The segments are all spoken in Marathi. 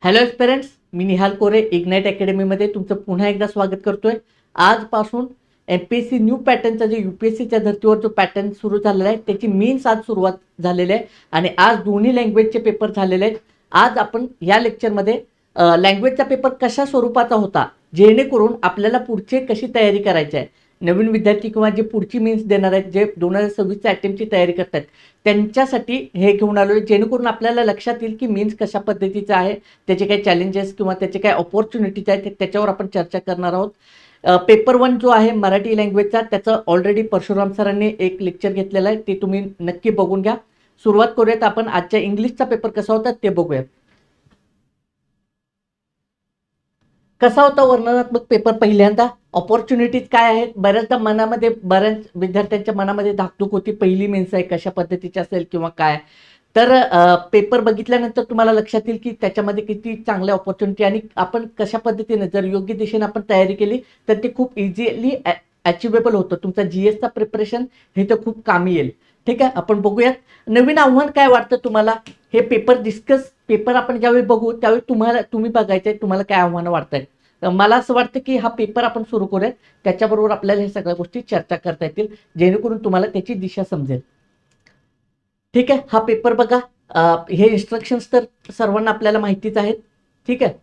हॅलो पेरेंट्स, मी निहाल कोरे इग्नाइट अकॅडमीमध्ये तुमचं पुन्हा एकदा स्वागत करतोय. आजपासून एमपीएससी न्यू पॅटर्नचा जो यूपीएससीच्या धर्तीवर जो पॅटर्न सुरू झालेला आहे त्याची मीन्स आज सुरुवात झालेली आहे आणि आज दोन्ही लँग्वेजचे पेपर झालेले आहेत. आज आपण या लेक्चरमध्ये लँग्वेजचा पेपर कशा स्वरूपाचा होता, जेणेकरून आपल्याला पुढचे कशी तयारी करायची आहे, नवीन विद्यार्थी किंवा जे पुढची मीन्स देणार आहेत, जे 2026च्या अटेम्प्टची तयारी करतात त्यांच्यासाठी हे घेऊन आलो आहे, जेणेकरून आपल्याला लक्षात येईल की मीन्स कशा पद्धतीचं आहे, त्याचे काही चॅलेंजेस किंवा त्याचे काही ऑपॉर्च्युनिटीज आहेत त्याच्यावर आपण चर्चा करणार आहोत. पेपर 1 जो आहे मराठी लँग्वेजचा, त्याचं ऑलरेडी परशुराम सरांनी एक लेक्चर घेतलेलं आहे, ते तुम्ही नक्की बघून घ्या. सुरुवात करूयात आपण. आजच्या इंग्लिशचा पेपर कसा होता ते बघूयात. कसा होता वर्णनात्मक पेपर? पहिल्यांदा ऑपॉर्च्युनिटीज काय आहेत, बऱ्याचदा मनामध्ये बऱ्याच विद्यार्थ्यांच्या मनामध्ये धाकधूक होती, पहिली मेन्स आहे कशा पद्धतीची असेल किंवा काय. तर पेपर बघितल्यानंतर तुम्हाला लक्षात येईल की त्याच्यामध्ये किती चांगल्या ऑपॉर्च्युनिटी आणि आपण कशा पद्धतीने जर योग्य दिशेने आपण तयारी केली तर ते खूप इझिली अचिवेबल होतं. तुमचा जीएसचा प्रिपरेशन हे तर खूप कामी येईल. ठीक आहे, आपण बघूयात. नवीन आव्हान काय वाटतं तुम्हाला? हे पेपर आपण ज्यावेळी बघू त्यावेळी तुम्ही बघायचंय तुम्हाला काय आव्हानं वाटत. मला असं वाटतं की हा पेपर आपण सुरू करूयात, त्याच्याबरोबर आपल्याला हे सगळ्या गोष्टी चर्चा करता येतील, जेणेकरून तुम्हाला त्याची दिशा समजेल. ठीक आहे, हा पेपर बघा. हे इन्स्ट्रक्शन्स तर सर्वांना आपल्याला माहितीच आहेत. ठीक आहे,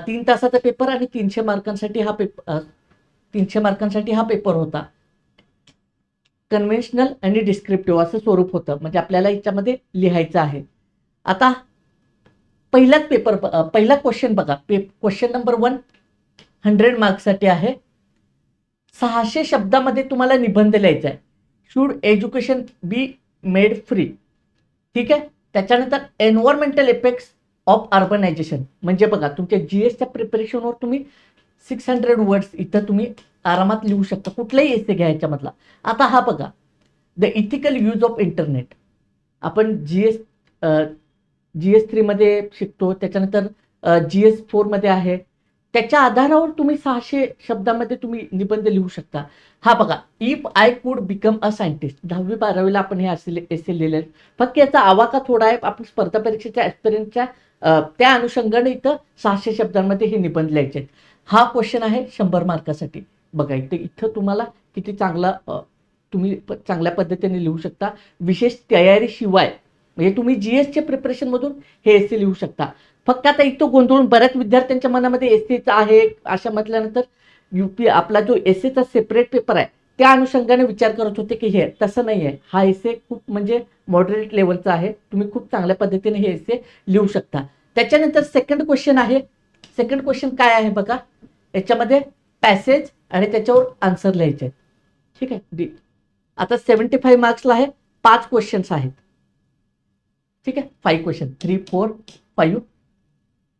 3 तासाचा पेपर आणि 300 मार्कांसाठी हा पेपर होता. कन्व्हेन्शनल आणि डिस्क्रिप्टिव्ह असं स्वरूप होतं, म्हणजे आपल्याला याच्यामध्ये लिहायचं आहे. आता पहिला क्वेश्चन बघा. क्वेश्चन नंबर 1 100 मार्क्ससाठी आहे. 600 शब्दामध्ये तुम्हाला निबंध लिहायचा आहे. Should education be made free. ठीक आहे, त्याच्यानंतर एन्व्हायरमेंटल इफेक्ट्स ऑफ अर्बनायझेशन. म्हणजे बघा, तुमच्या जीएसच्या प्रिपरेशनवर तुम्ही 600 वर्ड्स इथं तुम्ही आरामात लिहू शकता, कुठलाही एसे घ्या याच्यामधला. आता हा बघा, the ethical use of internet. आपण जीएस 3 मध्ये शिकतो, त्याच्यानंतर जीएस 4 मध्ये आहे. त्याच्या आधारावर तुम्ही 600 शब्दामध्ये तुम्ही निबंध लिहू शकता. हा बघा, if I could become a scientist. 10वी-12वीला आपण हे एसे लिहिले. फक्त याचा आवाका थोडा आहे. आपण स्पर्धा परीक्षेच्या एक्सपिरियन्सच्या त्या अनुषंगाने इथं 600 शब्दांमध्ये हे निबंध लिहायचे आहेत. हा क्वेश्चन आहे 100 मार्कासाठी. बघा इथं तुम्हाला किती तुम्ही चांगल्या पद्धतीने लिहू शकता. विशेष तयारीशिवाय म्हणजे तुम्ही जीएसच्या प्रिपरेशनमधून हे एसे लिहू शकता. फक्त आता इथं गोंधळून बऱ्याच विद्यार्थ्यांच्या मनामध्ये एसेचा आहे अशा म्हटल्यानंतर आपला जो एसेचा सेपरेट पेपर आहे त्या अनुषंगाने विचार करत होते की हे तसं नाही आहे. हा एसे खूप म्हणजे मॉडरेट लेवलचा आहे. तुम्ही खूप चांगल्या पद्धतीने हे एसे लिहू शकता. त्याच्यानंतर सेकंड क्वेश्चन आहे. सेकंड क्वेश्चन काय आहे बघा, याच्यामध्ये पॅसेज आणि त्याच्यावर आन्सर लिहायचे. ठीक आहे, आता 75 मार्क्सला आहे. 5 क्वेश्चन्स आहेत. ठीक आहे, 5 क्वेश्चन, 3, 4, 5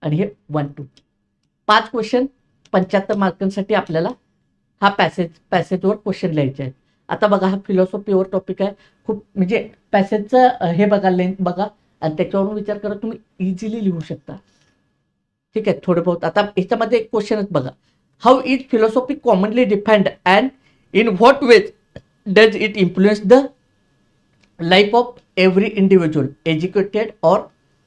आणि हे 1, 2. 5 क्वेश्चन 75 मार्कांसाठी आपल्याला हा पॅसेजवर क्वेश्चन लिहायचे आहेत. आता बघा, हा फिलॉसॉफीवर टॉपिक आहे. खूप म्हणजे पॅसेजचं हे बघा, लेंथ बघा आणि त्याच्यावरून विचार करा, तुम्ही इझिली लिहू शकता. ठीक आहे, थोडं बहुत. आता याच्यामध्ये एक क्वेश्चनच बघा, how is philosophy commonly defined and in what ways does it influence the life of every individual, educated or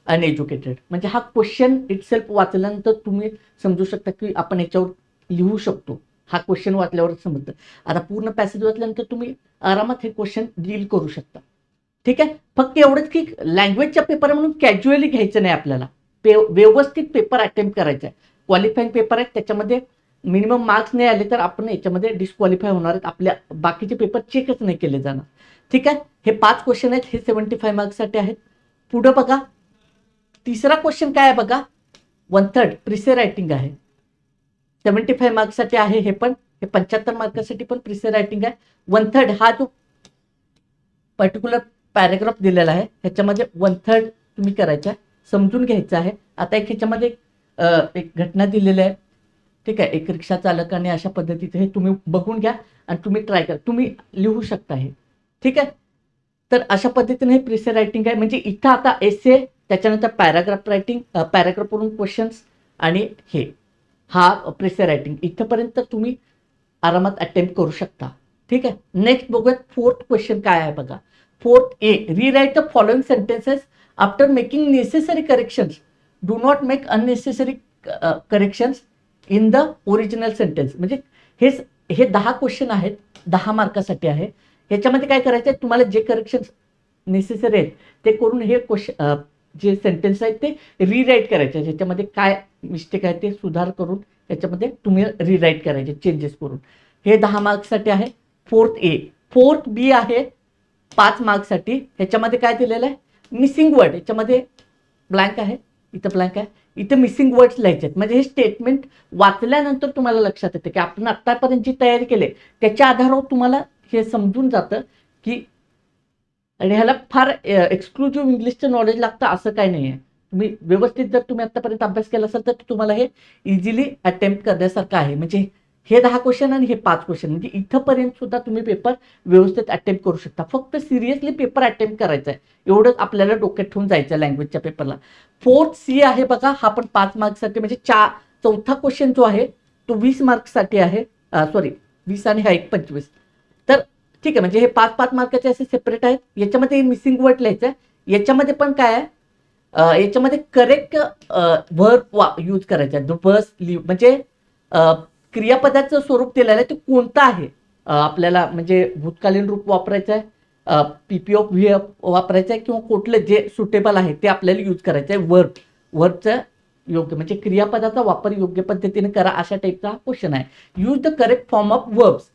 uneducated. म्हणजे हा क्वेश्चन इटसेल्फ वाचल्यानंतर तुम्ही समजू शकता की आपण याच्यावर लिहू शकतो. हा क्वेश्चन वाचल्यावरच समजतं. आता पूर्ण पॅसेज वाचल्यानंतर तुम्ही आरामात हे क्वेश्चन डील करू शकता. ठीक आहे, फक्त एवढंच की लँग्वेजचा पेपर म्हणून कॅज्युअली घ्यायचं नाही आपल्याला. व्यवस्थित पेपर अटेम्प्ट करायचा आहे. क्वालिफाईंग पेपर आहे, त्याच्यामध्ये मिनिमम मार्क्स नाही आले तर आपण याच्यामध्ये डिस्क्वालिफाय होणार आहेत. आपल्या बाकीचे पेपर चेकच नाही केले जाणार. ठीक आहे, हे 5 क्वेश्चन आहेत, हे 75 मार्क्ससाठी आहेत. पुढे बघा, तिसरा क्वेश्चन काय आहे बघा, 1/3 प्रिसे रायटिंग आहे. 75 मार्क्ससाठी आहे. हे 75 मार्कासाठी पण प्रिसे रायटिंग आहे. 1/3 हा जो पर्टिक्युलर पॅरेग्राफ दिलेला आहे ह्याच्यामध्ये 1/3 तुम्ही करायचा आहे, समजून घ्यायचं आहे. आता ह्याच्यामध्ये एक घटना दिलेली आहे. ठीक आहे, एक रिक्षा चालकाने अशा पद्धतीचं, हे तुम्ही बघून घ्या आणि तुम्ही ट्राय करा, तुम्ही लिहू शकता हे. ठीक आहे, तर अशा पद्धतीने हे प्रिसे रायटिंग आहे. म्हणजे इथं आता एसे, त्याच्यानंतर पॅराग्राफ रायटिंग, पॅराग्राफवरून क्वेश्चन्स आणि हा प्रिसे रायटिंग इथंपर्यंत तुम्ही आरामात अटेम्प्ट करू शकता. ठीक आहे, नेक्स्ट बघूयात. 4th क्वेश्चन काय आहे बघा. 4th A, rewrite the following sentences after making necessary corrections do not make unnecessary corrections in the original sentence. म्हणजे हे 10 क्वेश्चन आहेत, 10 मार्कासाठी आहे. ह्याच्यामध्ये काय करायचं आहे, तुम्हाला जे करेक्शन्स नेसेसरी आहेत ते करून हे क्वेश्चन जे सेंटेन्स आहेत ते रिराईट करायचे. ज्याच्यामध्ये काय मिस्टेक आहे ते सुधार करून त्याच्यामध्ये तुम्ही रिराईट करायचे चेंजेस करून. हे 10 मार्क्ससाठी आहे. 4th A. 4th B आहे 5 मार्क्ससाठी. ह्याच्यामध्ये काय दिलेलं आहे, मिसिंग वर्ड. ह्याच्यामध्ये ब्लँक आहे, इथं ब्लँक आहे, इथं मिसिंग वर्ड्स लिहायचे आहेत. म्हणजे हे स्टेटमेंट वाचल्यानंतर तुम्हाला लक्षात येते की आपण आतापर्यंत जी तयारी केली त्याच्या आधारावर तुम्हाला हे समजून जातं की, आणि ह्याला फार एक्सक्लुझिव्ह इंग्लिशचं नॉलेज लागतं असं काही नाही आहे. तुम्ही व्यवस्थित जर तुम्ही आतापर्यंत अभ्यास केला असेल तर तुम्हाला हे इझिली अटेम्प्ट करण्यासारखं आहे. म्हणजे हे 10 क्वेश्चन आणि हे 5 क्वेश्चन, म्हणजे इथंपर्यंत सुद्धा तुम्ही पेपर व्यवस्थित अटेम्प्ट करू शकता. फक्त सिरियसली पेपर अटेम्प्ट करायचा आहे एवढंच आपल्याला डोक्यात ठेवून जायचं आहे लँग्वेजच्या पेपरला. 4th C आहे बघा, हा पण 5 मार्क्ससाठी. म्हणजे चौथा क्वेश्चन जो आहे तो 20 मार्क्ससाठी आहे. सॉरी 20 आणि हा 25. तर ठीक आहे, म्हणजे हे 5-5 मार्काचे असे सेपरेट आहेत. याच्यामध्ये मिसिंग वर्ड लिहायचं आहे. याच्यामध्ये पण काय आहे, याच्यामध्ये करेक्ट वर्ब यूज करायचा आहे. वर्स लिव्ह म्हणजे क्रियापदाचं स्वरूप दिलेलं आहे ते कोणतं आहे आपल्याला, म्हणजे भूतकालीन रूप वापरायचं आहे, PP ऑफ व्ही वापरायचं आहे, किंवा कुठलं जे सुटेबल आहे ते आपल्याला यूज करायचं आहे. वर्बचं योग्य म्हणजे क्रियापदाचा वापर योग्य पद्धतीने करा अशा टाईपचा हा क्वेश्चन आहे. Use the correct form of verbs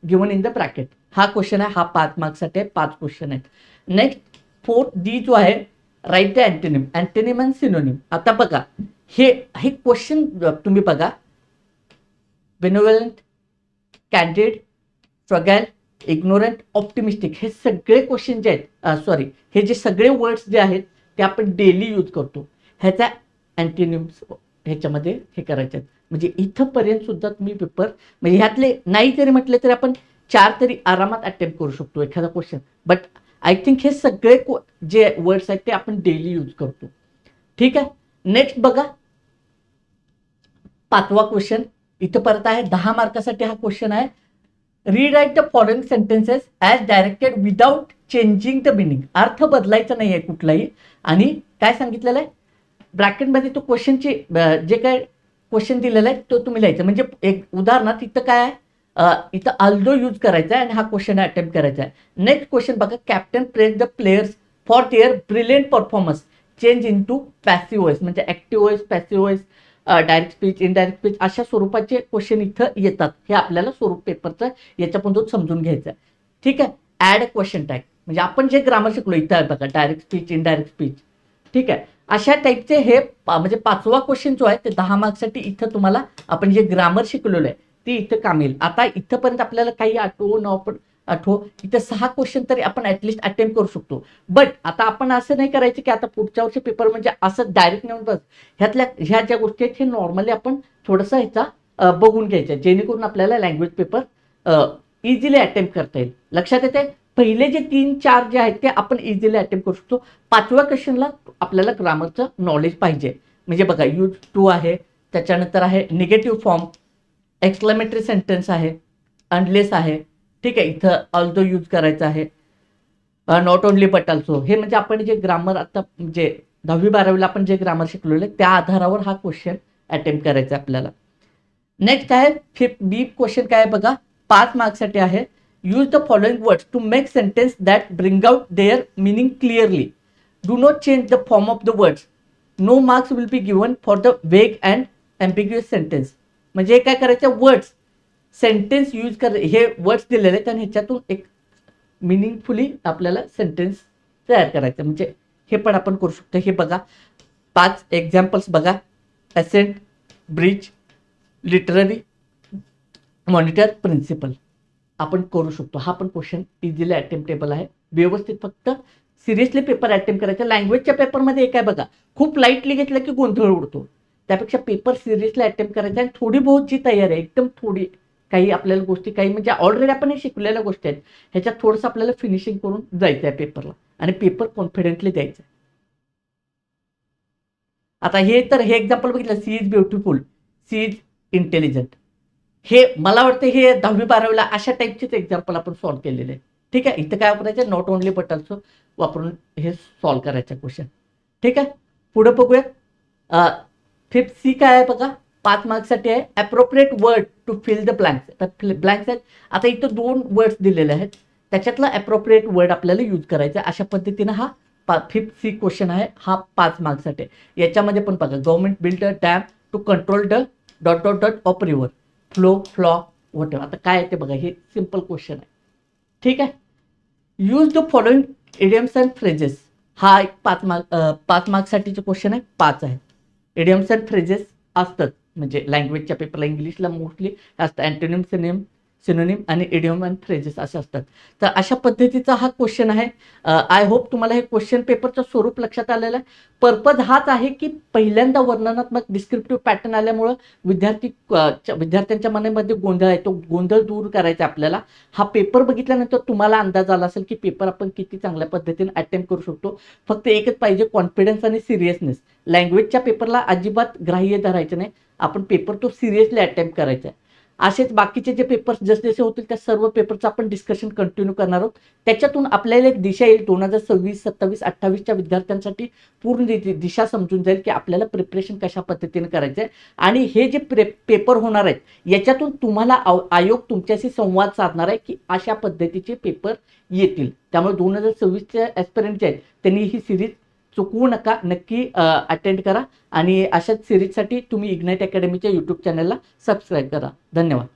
given in the bracket. हा क्वेश्चन आहे. हा 5 मार्क्ससाठी आहे. 5 क्वेश्चन आहेत. नेक्स्ट 4th D जो आहे, write the antonym. Antonym and synonym. आता बघा हे क्वेश्चन तुम्ही बघा, बेनेवोलेंट, कॅन्डिड, फ्रगैल, इग्नोरंट, ऑप्टिमिस्टिक, हे सगळे क्वेश्चन जे आहेत, हे जे सगळे वर्ड्स जे आहेत ते आपण डेली यूज करतो. ह्याचा अँटोनिम्स ह्याच्यामध्ये हे करायचे आहेत. म्हणजे इथंपर्यंत सुद्धा तुम्ही पेपर, म्हणजे ह्यातले नाही जरी म्हटले तरी आपण 4 तरी आरामात अटेम्प्ट करू शकतो एखादा क्वेश्चन. बट आय थिंक हे सगळे जे वर्ड्स आहेत ते आपण डेली यूज करतो. ठीक आहे. नेक्स्ट बघा 5वा क्वेश्चन. इथं परत आहे 10 मार्कासाठी हा क्वेश्चन आहे. रीराईट the following sentences as directed without changing the meaning. अर्थ बदलायचा नाही आहे कुठलाही. आणि काय सांगितलेलं आहे, ब्रॅकेटमध्ये तो क्वेश्चनची जे काय क्वेश्चन दिलेला आहे तो तुम्ही लिहायचा. म्हणजे एक उदाहरणार्थ इथं काय आहे, इथं अल्दो यूज करायचा आहे आणि हा क्वेश्चन अटेम्प्ट करायचा आहे. नेक्स्ट क्वेश्चन बघा, captain praise the players for their brilliant performance change into टू पॅसिव्ह वॉइस. म्हणजे active voice, passive voice, direct speech, indirect speech अशा स्वरूपाचे क्वेश्चन इथं येतात. हे आपल्याला स्वरूप पेपरचं याच्यापासून समजून घ्यायचं आहे. ठीक आहे. Add question tag. म्हणजे आपण जे ग्रामर शिकलो इथं आहे बघा, डायरेक्ट स्पीच, इनडायरेक्ट स्पीच. ठीक आहे. अशा टाईपचे हे म्हणजे 5वा क्वेश्चन जो आहे ते 10 मार्क्ससाठी इथं तुम्हाला आपण जे ग्रामर शिकलेलं आहे ते इथं काम येईल. आता इथंपर्यंत आपल्याला काही आठवो इथं 6 क्वेश्चन तरी आपण ऍटलिस्ट अटेम्प्ट करू शकतो. बट आता आपण असं नाही करायचं की आता पुढच्या वर्षी पेपर म्हणजे असं डायरेक्ट नेऊन बस ह्या ज्या गोष्टी आहेत हे नॉर्मली आपण थोडंसं ह्याचा बघून घ्यायचं, जेणेकरून आपल्याला लँग्वेज पेपर इझिली अटेम्प्ट करता येईल. लक्षात येते, पहिले जे 3-4 जे आहेत ते आपण इझिली अटेम्प्ट करू शकतो. 5व्या क्वेश्चनला आपल्याला ग्रामरचं नॉलेज पाहिजे. म्हणजे बघा यूज टू आहे, त्याच्यानंतर आहे निगेटिव्ह फॉर्म, एक्सक्लेमेटरी सेंटेन्स आहे, अनलेस आहे. ठीक आहे. इथं ऑल्दो यूज करायचं आहे, नॉट ओनली बट ऑल्सो. हे म्हणजे आपण जे ग्रामर आता म्हणजे 10वी-12वीला आपण जे ग्रामर शिकलेलं आहे त्या आधारावर हा क्वेश्चन अटेम्प्ट करायचा आहे आपल्याला. नेक्स्ट आहे 5th B क्वेश्चन. काय आहे बघा, 5 मार्क्ससाठी आहे. Use the following words to make sentence that bring out their meaning clearly. Do not change the form of the words. No marks will be given for the vague and ambiguous sentence. म्हणजे काय करायचं, वर्ड्स सेंटेन्स यूज हे वर्ड्स दिलेले आहेत आणि ह्याच्यातून एक मिनिंगफुली आपल्याला सेंटेन्स तयार करायचं. म्हणजे हे पण आपण करू शकतो. हे बघा 5 एक्झाम्पल्स बघा, ascent, bridge, literary, monitor, principal आपण करू शकतो. हा पण क्वेश्चन इझिली अटेम्प्टेबल आहे. व्यवस्थित फक्त सिरियसली पेपर अटेम्प्ट करायचा. लँग्वेजच्या पेपरमध्ये एक आहे बघा, खूप लाईटली घेतलं की गोंधळ उडतो. त्यापेक्षा पेपर सिरियसली अटेम्प्ट करायचा आणि थोडी बहुत जी तयारी आहे एकदम थोडी, काही आपल्याला गोष्टी काही म्हणजे ऑलरेडी आपण हे शिकलेल्या गोष्टी आहेत ह्याच्यात थोडंसं आपल्याला फिनिशिंग करून जायचं आहे पेपरला आणि पेपर कॉन्फिडेंटली द्यायचं आहे. आता हे एक्झाम्पल बघितलं, she is beautiful, she is intelligent. हे मला वाटतं हे 10वी-12वीला अशा टाईपचेच एक्झाम्पल आपण सॉल्व्ह केलेले आहे. ठीक आहे. इथं काय वापरायचं, नॉट ओनली बट ऑल्सो वापरून हे सॉल्व्ह करायचं क्वेश्चन. ठीक आहे, पुढे बघूयात. फिफ्थ सी काय आहे बघा, 5 मार्क्ससाठी आहे. Appropriate word to fill the blanks. तर ब्लँक्स आहेत. आता इथं 2 वर्ड्स दिलेले आहेत, त्याच्यातला अप्रोप्रिएट वर्ड आपल्याला यूज करायचा आहे. अशा पद्धतीनं हा फिफ्थ सी क्वेश्चन आहे, हा 5 मार्क्ससाठी आहे. याच्यामध्ये पण बघा, government build a dam to control the dot dot dot of river flow flaw what. आता काय आहे ते बघा, हे सिम्पल क्वेश्चन आहे. ठीक आहे. Use the following idioms and phrases. हा एक 5 मार्क्ससाठीचे क्वेश्चन आहे, 5 आहे. इडियम्स अँड फ्रेजेस असतात, म्हणजे लँग्वेजच्या पेपरला इंग्लिशला मोस्टली असतं अँटोनिम, सिनोनिम आणि इडियम अँड फ्रेजेस असे असतात. तर अशा पद्धतीचा हा क्वेश्चन आहे. आय होप तुम्हाला हे क्वेश्चन पेपरचं स्वरूप लक्षात आलेलं आहे. पर्पज हाच आहे की पहिल्यांदा वर्णनात्मक डिस्क्रिप्टिव्ह पॅटर्न आल्यामुळं विद्यार्थ्यांच्या मनामध्ये गोंधळ आहे, तो गोंधळ दूर करायचा आपल्याला. हा पेपर बघितल्यानंतर तुम्हाला अंदाज आला असेल की पेपर आपण किती चांगल्या पद्धतीने अटेम्प्ट करू शकतो. फक्त एकच पाहिजे, कॉन्फिडन्स आणि सिरियसनेस. लँग्वेजच्या पेपरला अजिबात ग्राह्य धरायचं नाही, आपण पेपर तो सिरियसली अटेम्प्ट करायचा आहे. असेच बाकीचे जे पेपर्स जसे होतील त्या सर्व पेपरचं आपण डिस्कशन कंटिन्यू करणार आहोत. त्याच्यातून आपल्याला एक दिशा येईल 2026, 27, 28च्या विद्यार्थ्यांसाठी पूर्ण दिशा समजून जाईल की आपल्याला प्रिपरेशन कशा पद्धतीने करायचं आहे. आणि हे जे पेपर होणार आहेत याच्यातून तुम्हाला आयोग तुमच्याशी संवाद साधणार आहे की अशा पद्धतीचे पेपर येतील. त्यामुळे 2026च्या ॲस्पिरंट जे आहेत त्यांनी ही सिरीज चुकवू नका, नक्की अटेंड करा. आणि अशाच सिरीजसाठी तुम्ही इग्नाइट अकॅडमीच्या यूट्यूब चॅनलला सबस्क्राईब करा. धन्यवाद.